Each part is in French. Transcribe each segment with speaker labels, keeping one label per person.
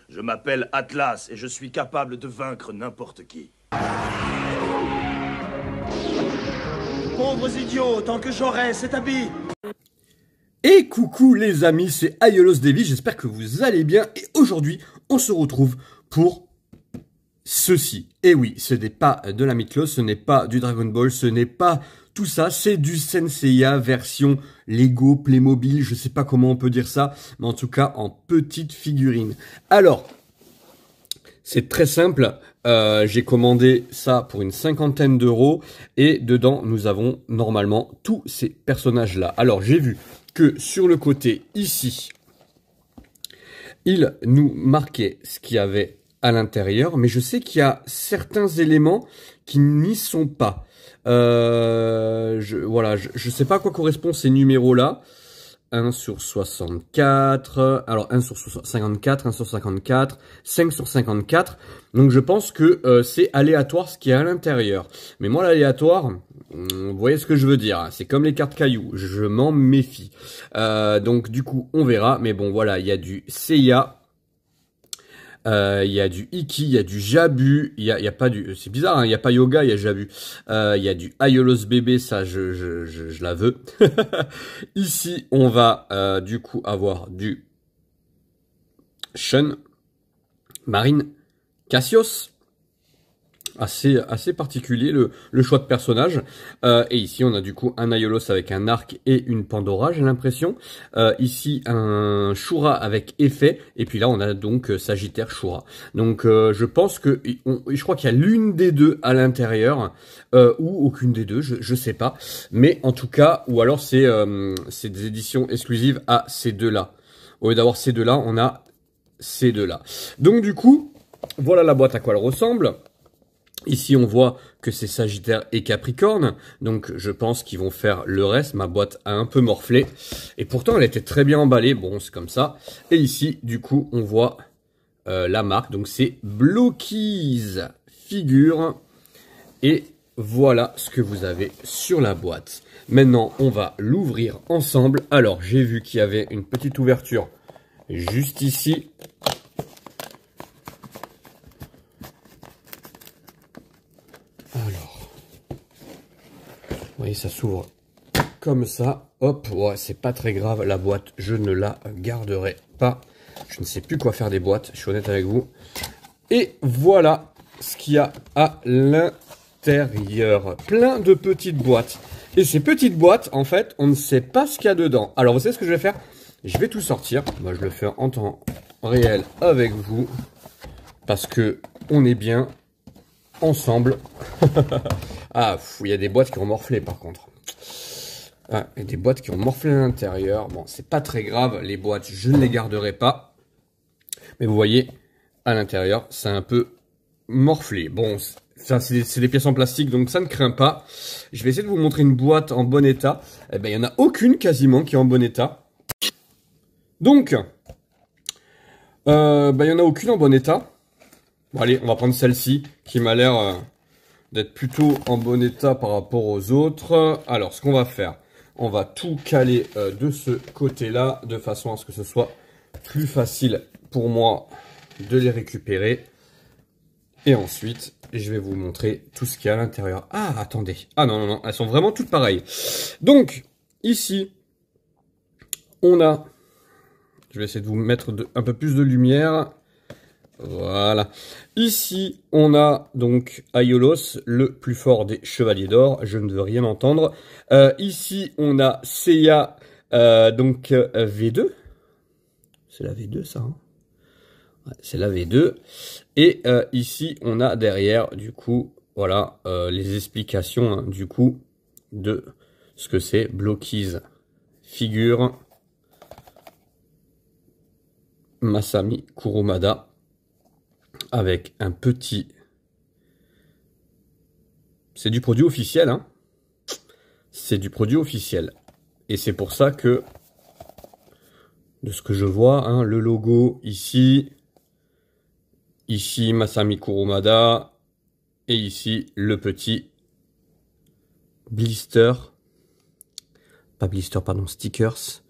Speaker 1: Je m'appelle Atlas et je suis capable de vaincre n'importe qui. Pauvres idiots, tant que j'aurai cet habit.
Speaker 2: Et coucou les amis, c'est Aiolos Davy, j'espère que vous allez bien. Et aujourd'hui, on se retrouve pour ceci. Et oui, ce n'est pas de la Mythlos, ce n'est pas du Dragon Ball, ce n'est pas tout ça, c'est du Senseiya version Lego, Playmobil, je sais pas comment on peut dire ça, mais en tout cas en petite figurine. Alors, c'est très simple, j'ai commandé ça pour une 50aine d'euros et dedans nous avons normalement tous ces personnages là. Alors j'ai vu que sur le côté ici, il nous marquait ce qu'il y avait à l'intérieur, mais je sais qu'il y a certains éléments qui n'y sont pas. Voilà, je sais pas à quoi correspondent ces numéros-là. 1 sur 64, alors 1 sur 54, 1 sur 54, 5 sur 54. Donc je pense que c'est aléatoire ce qui est à l'intérieur. Mais moi l'aléatoire, vous voyez ce que je veux dire, c'est comme les cartes cailloux, je m'en méfie. Donc du coup on verra, mais bon voilà, il y a du Seiya. Il y a du Iki, il y a du Jabu, il y a pas du... C'est bizarre, hein, il y a pas Yoga, il y a Jabu. Il y a du Aiolos bébé, ça je la veux. Ici, on va du coup avoir du Shun, Marine, Cassios. Assez particulier le choix de personnage. Et ici on a du coup un Aiolos avec un arc et une Pandora, j'ai l'impression. Ici un Shura avec effet. Et puis là on a donc Sagittaire Shura. Donc je pense que je crois qu'il y a l'une des deux à l'intérieur ou aucune des deux, je sais pas. Mais en tout cas, ou alors c'est des éditions exclusives à ces deux-là. Au lieu d'avoir ces deux-là, on a ces deux-là. Donc du coup, voilà la boîte à quoi elle ressemble. Ici, on voit que c'est Sagittaire et Capricorne, donc je pense qu'ils vont faire le reste. Ma boîte a un peu morflé, et pourtant elle était très bien emballée, bon c'est comme ça. Et ici, du coup, on voit la marque, donc c'est Blockies Figure, et voilà ce que vous avez sur la boîte. Maintenant, on va l'ouvrir ensemble. Alors, j'ai vu qu'il y avait une petite ouverture juste ici. Alors, vous voyez, ça s'ouvre comme ça. Hop, ouais, c'est pas très grave. La boîte, je ne la garderai pas. Je ne sais plus quoi faire des boîtes, je suis honnête avec vous. Et voilà ce qu'il y a à l'intérieur. Plein de petites boîtes. Et ces petites boîtes, en fait, on ne sait pas ce qu'il y a dedans. Alors, vous savez ce que je vais faire? Je vais tout sortir. Moi, je le fais en temps réel avec vous. Parce que on est bien ensemble. Ah, il y a des boîtes qui ont morflé par contre. Ah, il y a des boîtes qui ont morflé à l'intérieur. Bon, c'est pas très grave. Les boîtes, je ne les garderai pas. Mais vous voyez, à l'intérieur, c'est un peu morflé. Bon, ça, c'est des pièces en plastique, donc ça ne craint pas. Je vais essayer de vous montrer une boîte en bon état. Eh ben, il n'y en a aucune quasiment qui est en bon état. Donc, il n'y en a aucune en bon état. Bon, allez, on va prendre celle-ci, qui m'a l'air d'être plutôt en bon état par rapport aux autres. Alors, ce qu'on va faire, on va tout caler de ce côté-là, de façon à ce que ce soit plus facile pour moi de les récupérer. Et ensuite, je vais vous montrer tout ce qu'il y a à l'intérieur. Ah, attendez. Ah non, non, non, elles sont vraiment toutes pareilles. Donc, ici, on a... Je vais essayer de vous mettre un peu plus de lumière. Voilà. Ici, on a donc Aiolos, le plus fort des Chevaliers d'Or. Je ne veux rien entendre. Ici, on a Seiya, donc V2. C'est la V2, ça. Hein, ouais, c'est la V2. Et ici, on a derrière, du coup, voilà, les explications, hein, du coup, de ce que c'est. Blockies Figure. Masami Kurumada. Avec un petit... C'est du produit officiel, hein. C'est du produit officiel. Et c'est pour ça que, de ce que je vois, hein, le logo ici, ici Masami Kurumada, et ici le petit blister, pas blister, pardon, stickers,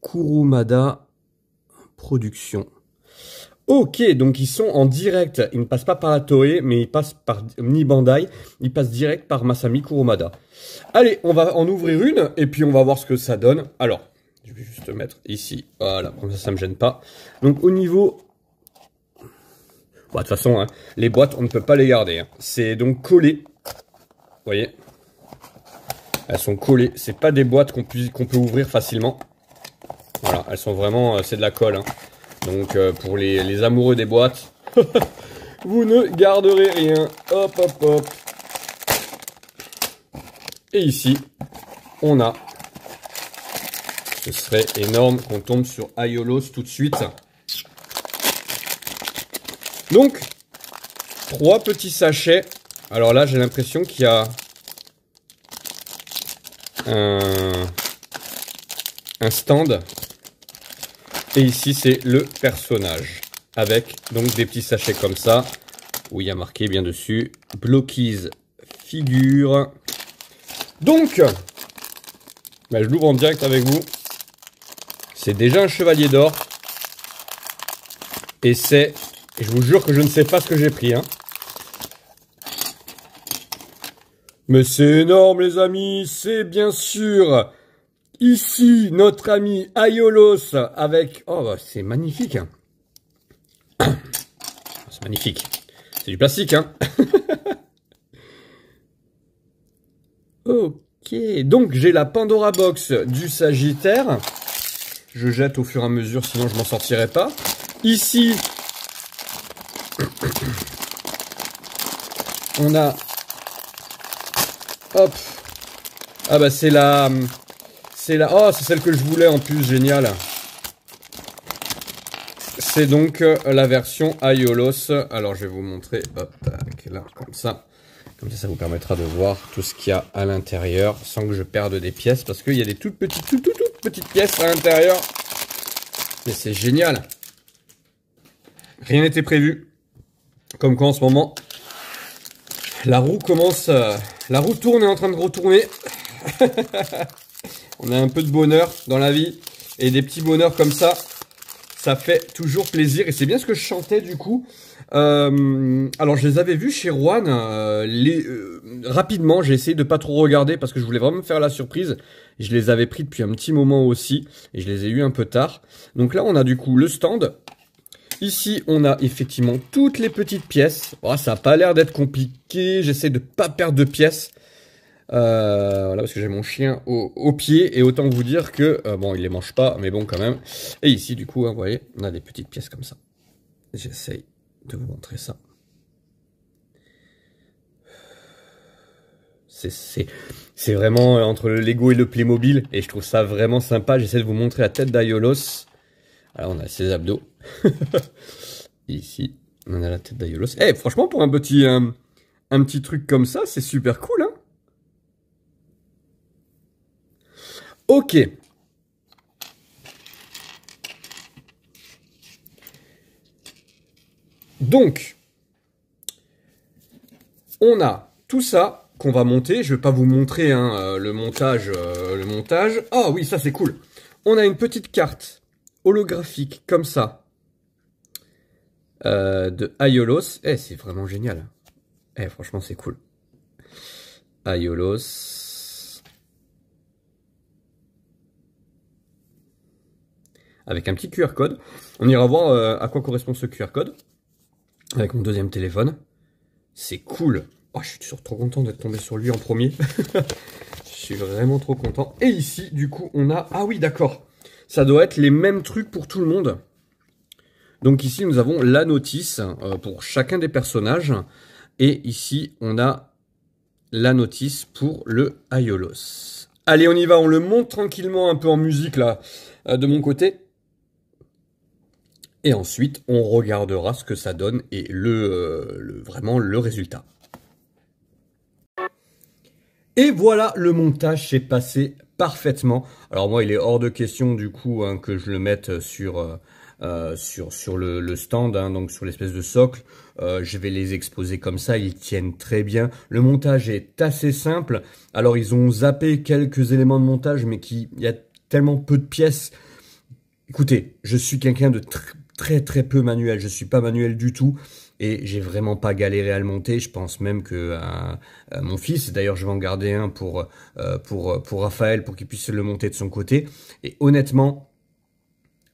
Speaker 2: Kurumada Production. Ok, donc ils sont en direct. Ils ne passent pas par la Toei, mais ils passent par ni Bandai. Ils passent direct par Masami Kurumada. Allez, on va en ouvrir une et puis on va voir ce que ça donne. Alors, je vais juste mettre ici. Voilà, comme ça me gêne pas. Donc au niveau... Bon, de toute façon, hein, les boîtes, on ne peut pas les garder. Hein. C'est donc collé. Vous voyez? Elles sont collées. C'est pas des boîtes qu'on peut ouvrir facilement. Voilà, elles sont vraiment... c'est de la colle. Hein. Donc pour les amoureux des boîtes, vous ne garderez rien. Hop, hop, hop. Et ici, on a... Ce serait énorme qu'on tombe sur Aiolos tout de suite. Donc, 3 petits sachets. Alors là, j'ai l'impression qu'il y a un stand. Et ici, c'est le personnage. Avec donc des petits sachets comme ça. Où il y a marqué bien dessus. Blockies figure. Donc, bah, je l'ouvre en direct avec vous. C'est déjà un chevalier d'or. Et c'est... Je vous jure que je ne sais pas ce que j'ai pris. Hein. Mais c'est énorme les amis. C'est bien sûr... Ici, notre ami Aiolos avec... Oh, bah, c'est magnifique. Hein. C'est magnifique. C'est du plastique, hein. Ok, donc j'ai la Pandora Box du Sagittaire. Je jette au fur et à mesure, sinon je m'en sortirai pas. Ici, on a... Hop. Ah bah c'est la... Oh, c'est celle que je voulais en plus, génial. C'est donc la version Aiolos. Alors, je vais vous montrer. Hop, là, comme ça. Comme ça, ça vous permettra de voir tout ce qu'il y a à l'intérieur sans que je perde des pièces. Parce qu'il y a des toutes petites pièces à l'intérieur. Mais c'est génial. Rien n'était prévu. Comme quoi, en ce moment, la roue commence... la roue tourne et est en train de retourner. On a un peu de bonheur dans la vie. Et des petits bonheurs comme ça, ça fait toujours plaisir. Et c'est bien ce que je chantais du coup. Alors je les avais vus chez Rouen. Rapidement, j'ai essayé de pas trop regarder parce que je voulais vraiment me faire la surprise. Je les avais pris depuis un petit moment aussi. Et je les ai eu un peu tard. Donc là, on a du coup le stand. Ici, on a effectivement toutes les petites pièces. Oh, ça n'a pas l'air d'être compliqué. J'essaie de pas perdre de pièces. Voilà, parce que j'ai mon chien au pied. Et autant vous dire que, bon, il les mange pas, mais bon, quand même. Et ici, du coup, hein, vous voyez, on a des petites pièces comme ça. J'essaye de vous montrer ça. C'est vraiment entre le Lego et le Playmobil. Et je trouve ça vraiment sympa. J'essaie de vous montrer la tête d'Aiolos. Alors, on a ses abdos. Ici, on a la tête d'Aiolos. Eh, franchement, pour un petit truc comme ça, c'est super cool, hein. Ok. Donc, on a tout ça qu'on va monter. Je vais pas vous montrer hein, le montage. Ah oui, ça c'est cool. On a une petite carte holographique comme ça de Aiolos. Eh, c'est vraiment génial. Eh, franchement, c'est cool. Aiolos. Avec un petit QR code. On ira voir à quoi correspond ce QR code. Avec mon deuxième téléphone. C'est cool. Oh, je suis toujours trop content d'être tombé sur lui en premier. Je suis vraiment trop content. Et ici, du coup, on a... Ah oui, d'accord. Ça doit être les mêmes trucs pour tout le monde. Donc ici, nous avons la notice pour chacun des personnages. Et ici, on a la notice pour le Aiolos. Allez, on y va. On le monte tranquillement un peu en musique, là, de mon côté. Et ensuite, on regardera ce que ça donne et vraiment le résultat. Et voilà, le montage s'est passé parfaitement. Alors moi, il est hors de question du coup hein, que je le mette sur le stand, hein, donc sur l'espèce de socle. Je vais les exposer comme ça, ils tiennent très bien. Le montage est assez simple. Alors ils ont zappé quelques éléments de montage, mais il y a tellement peu de pièces. Écoutez, je suis quelqu'un de très très peu manuel. Je suis pas manuel du tout et j'ai vraiment pas galéré à le monter. Je pense même que mon fils, d'ailleurs je vais en garder un pour Raphaël pour qu'il puisse le monter de son côté. Et honnêtement,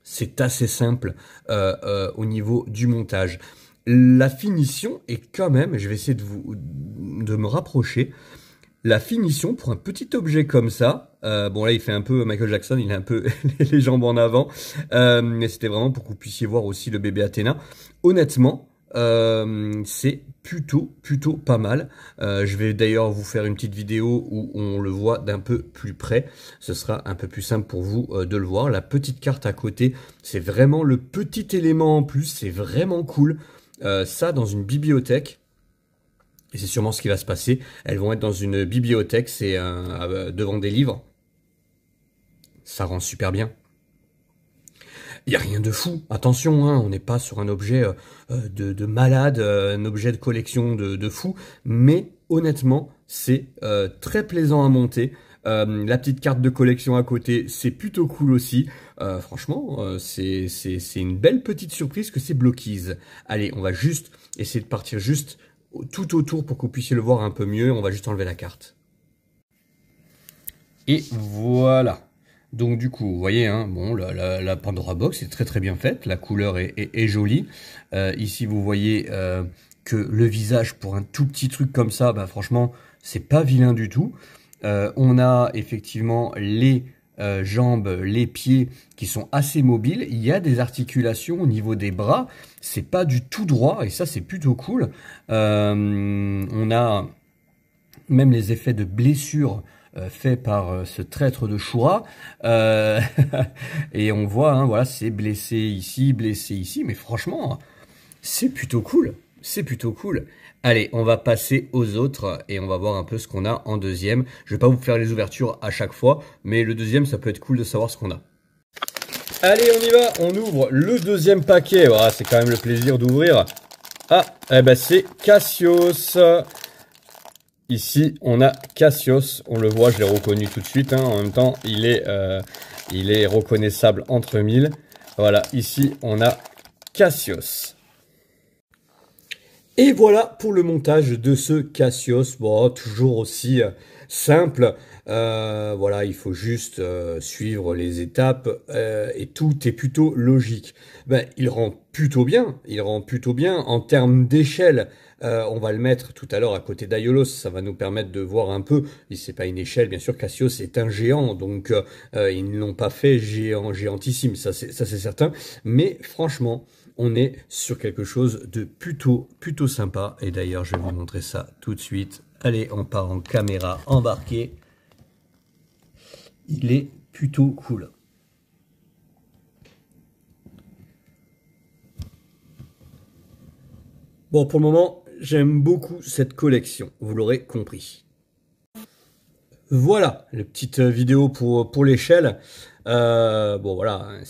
Speaker 2: c'est assez simple au niveau du montage. La finition est quand même, je vais essayer de me rapprocher. La finition pour un petit objet comme ça, bon là il fait un peu Michael Jackson, il a un peu les jambes en avant, mais c'était vraiment pour que vous puissiez voir aussi le bébé Athéna. Honnêtement, c'est plutôt pas mal. Je vais d'ailleurs vous faire une petite vidéo où on le voit d'un peu plus près. Ce sera un peu plus simple pour vous de le voir. La petite carte à côté, c'est vraiment le petit élément en plus, c'est vraiment cool. Ça dans une bibliothèque. Et c'est sûrement ce qui va se passer. Elles vont être dans une bibliothèque, c'est devant des livres. Ça rend super bien. Il n'y a rien de fou. Attention, hein, on n'est pas sur un objet de malade, un objet de collection de fou. Mais honnêtement, c'est très plaisant à monter. La petite carte de collection à côté, c'est plutôt cool aussi. Franchement, c'est une belle petite surprise que c'est Blockies. Allez, on va juste essayer de partir juste tout autour pour que vous puissiez le voir un peu mieux. On va juste enlever la carte. Et voilà. Donc du coup, vous voyez, hein, bon, la Pandora Box est très très bien faite. La couleur est jolie. Ici, vous voyez que le visage pour un tout petit truc comme ça, bah, franchement, c'est pas vilain du tout. On a effectivement les jambes, les pieds qui sont assez mobiles. Il y a des articulations au niveau des bras. C'est pas du tout droit et ça c'est plutôt cool. On a même les effets de blessure faits par ce traître de Shura. Et on voit, hein, voilà, c'est blessé ici. Mais franchement, c'est plutôt cool. C'est plutôt cool. Allez, on va passer aux autres et on va voir un peu ce qu'on a en deuxième. Je vais pas vous faire les ouvertures à chaque fois, mais le deuxième, ça peut être cool de savoir ce qu'on a. Allez, on y va. On ouvre le deuxième paquet. Voilà, c'est quand même le plaisir d'ouvrir. Ah, eh ben c'est Cassios. Ici, on a Cassios. On le voit, je l'ai reconnu tout de suite. Hein. En même temps, il est reconnaissable entre mille. Voilà, ici, on a Cassios. Et voilà pour le montage de ce Cassios. Bon, toujours aussi simple. Voilà, il faut juste suivre les étapes et tout est plutôt logique. Ben, il rend plutôt bien. Il rend plutôt bien en termes d'échelle. On va le mettre tout à l'heure à côté d'Aiolos. Ça va nous permettre de voir un peu. C'est pas une échelle, bien sûr. Cassios est un géant, donc ils ne l'ont pas fait géantissime. Ça c'est certain. Mais franchement, on est sur quelque chose de plutôt sympa. Et d'ailleurs, je vais vous montrer ça tout de suite. Allez, on part en caméra embarquée. Il est plutôt cool. Bon, pour le moment, j'aime beaucoup cette collection. Vous l'aurez compris. Voilà, la petite vidéo pour l'échelle. Bon voilà,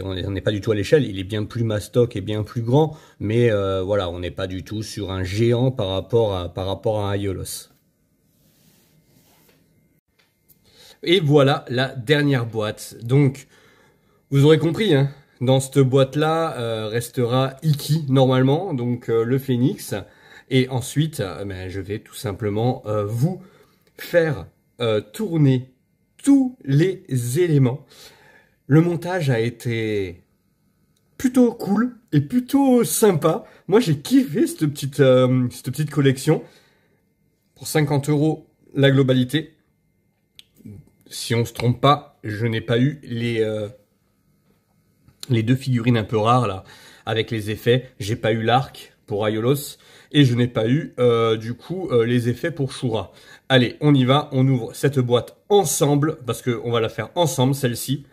Speaker 2: on n'est pas du tout à l'échelle, il est bien plus mastoc et bien plus grand, mais voilà, on n'est pas du tout sur un géant par rapport à Aiolos. Et voilà la dernière boîte. Donc, vous aurez compris, hein, dans cette boîte-là restera Iki normalement, donc le phénix. Et ensuite, ben, je vais tout simplement vous faire tourner tous les éléments. Le montage a été plutôt cool et plutôt sympa. Moi, j'ai kiffé cette petite collection. Pour 50 € la globalité. Si on se trompe pas, je n'ai pas eu les deux figurines un peu rares là, avec les effets. J'ai pas eu l'arc pour Aiolos et je n'ai pas eu du coup les effets pour Shura. Allez, on y va, on ouvre cette boîte ensemble parce qu'on va la faire ensemble celle-ci.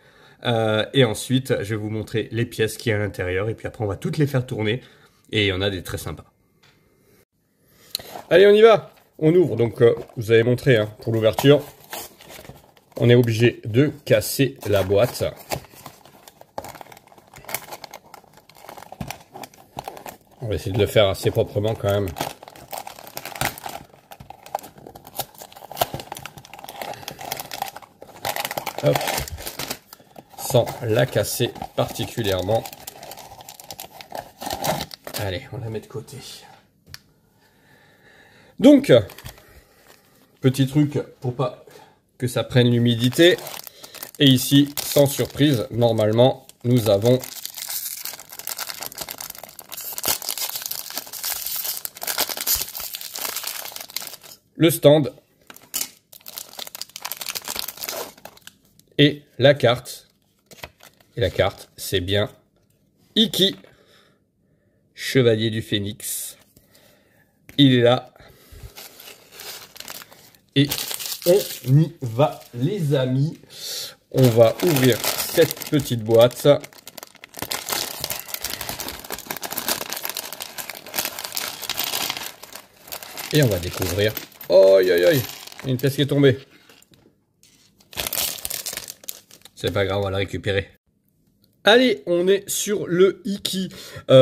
Speaker 2: Et ensuite, je vais vous montrer les pièces qu'il y a à l'intérieur et puis après on va toutes les faire tourner et il y en a des très sympas. Allez, on y va. On ouvre. Donc vous avez montré hein, pour l'ouverture. On est obligé de casser la boîte. On va essayer de le faire assez proprement quand même. Hop. Sans la casser particulièrement. Allez, on la met de côté. Donc, petit truc pour pas que ça prenne l'humidité. Et ici, sans surprise, normalement, nous avons le stand et la carte. Et la carte, c'est bien Iki, Chevalier du Phénix. Il est là. Et on y va, les amis. On va ouvrir cette petite boîte. Et on va découvrir. Oh, aïe, aïe, aïe. Il y a une pièce qui est tombée. C'est pas grave, on va la récupérer. Allez, on est sur le Iki.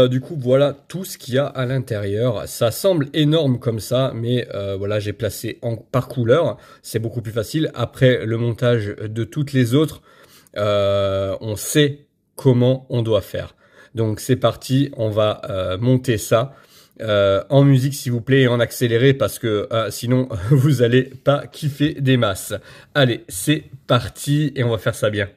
Speaker 2: Du coup, voilà tout ce qu'il y a à l'intérieur. Ça semble énorme comme ça, mais voilà, j'ai placé par couleur. C'est beaucoup plus facile. Après le montage de toutes les autres, on sait comment on doit faire. Donc c'est parti, on va monter ça. En musique s'il vous plaît et en accéléré parce que sinon vous allez pas kiffer des masses. Allez, c'est parti et on va faire ça bien.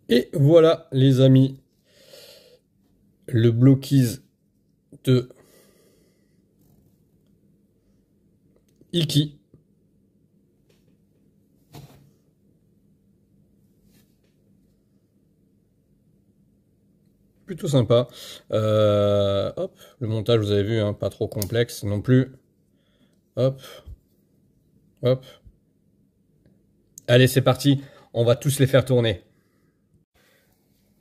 Speaker 2: Et voilà les amis, le Blokies de Iki. Plutôt sympa. Hop, le montage vous avez vu, hein, pas trop complexe non plus. Hop, hop. Allez c'est parti, on va tous les faire tourner.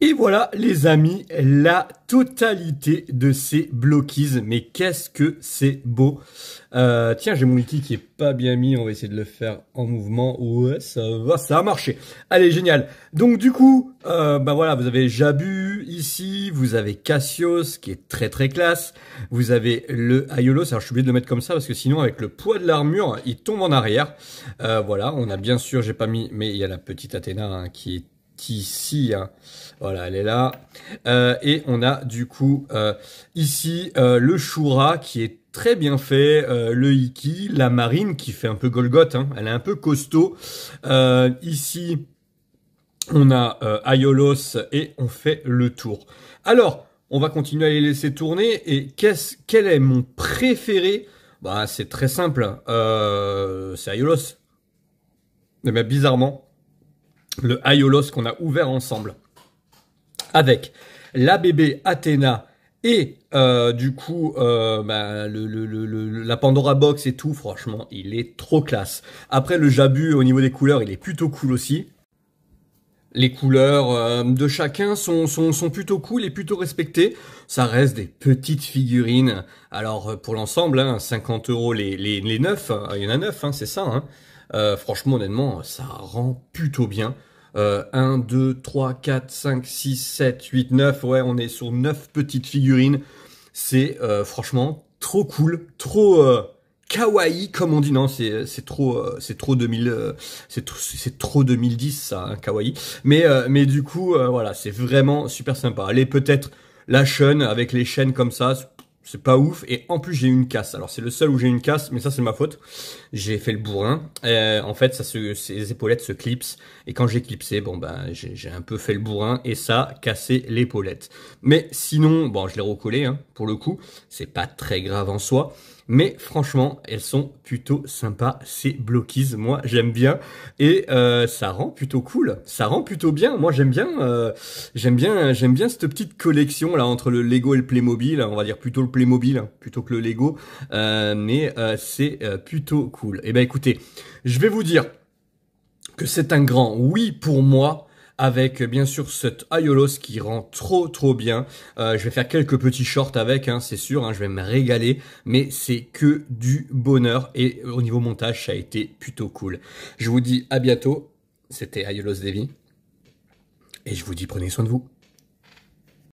Speaker 2: Et voilà les amis, la totalité de ces Blokies, mais qu'est-ce que c'est beau. Tiens, j'ai mon Iki qui est pas bien mis, on va essayer de le faire en mouvement. Ouais, ça va, ça a marché. Allez, génial. Donc du coup, bah voilà, vous avez Jabu ici, vous avez Cassios qui est très très classe, vous avez le Aiolos, alors je suis obligé de le mettre comme ça parce que sinon avec le poids de l'armure, il tombe en arrière. Voilà, on a bien sûr, j'ai pas mis, mais il y a la petite Athéna hein, qui est ici, hein. Voilà, elle est là. Et on a du coup ici le Shura qui est très bien fait, le Iki, la Marine qui fait un peu Golgoth, hein. Elle est un peu costaud. Ici, on a Aiolos et on fait le tour. Alors, on va continuer à les laisser tourner. Et quel est mon préféré? Bah, c'est très simple. C'est Aiolos. Mais bizarrement, le Aiolos qu'on a ouvert ensemble avec la bébé Athéna Et du coup, bah, la Pandora Box et tout, franchement, il est trop classe. Après, le Jabu, au niveau des couleurs, il est plutôt cool aussi. Les couleurs de chacun sont plutôt cool et plutôt respectées. Ça reste des petites figurines. Alors pour l'ensemble, hein, 50 € les 9, il y en a 9, hein, c'est ça. Hein. Franchement, honnêtement, ça rend plutôt bien. 1, 2, 3, 4, 5, 6, 7, 8, 9. Ouais, on est sur 9 petites figurines. C'est franchement trop cool, trop kawaii comme on dit. Non, c'est trop 2000, c'est trop 2010 ça, hein, kawaii. Mais du coup voilà, c'est vraiment super sympa. Allez, peut-être la chaîne avec les chaînes comme ça, c'est pas ouf. Et en plus j'ai eu une casse. Alors c'est le seul où j'ai eu une casse, mais ça c'est ma faute. J'ai fait le bourrin. En fait, ces épaulettes se clipsent. Et quand j'ai clipsé, bon ben j'ai un peu fait le bourrin et ça a cassé l'épaulette. Mais sinon, bon, je l'ai recollé, hein, pour le coup. C'est pas très grave en soi. Mais franchement, elles sont plutôt sympas, ces Blockies. Moi, j'aime bien. Et ça rend plutôt cool. Ça rend plutôt bien. Moi, j'aime bien cette petite collection là entre le Lego et le Playmobil. On va dire plutôt le Playmobil, hein, plutôt que le Lego. Mais c'est plutôt cool. Et ben écoutez, je vais vous dire que c'est un grand oui pour moi. Avec bien sûr cette Aiolos qui rend trop bien. Je vais faire quelques petits shorts avec, hein, c'est sûr, hein, je vais me régaler. Mais c'est que du bonheur et au niveau montage ça a été plutôt cool. Je vous dis à bientôt, c'était Aiolos Davy. Et je vous dis prenez soin de vous.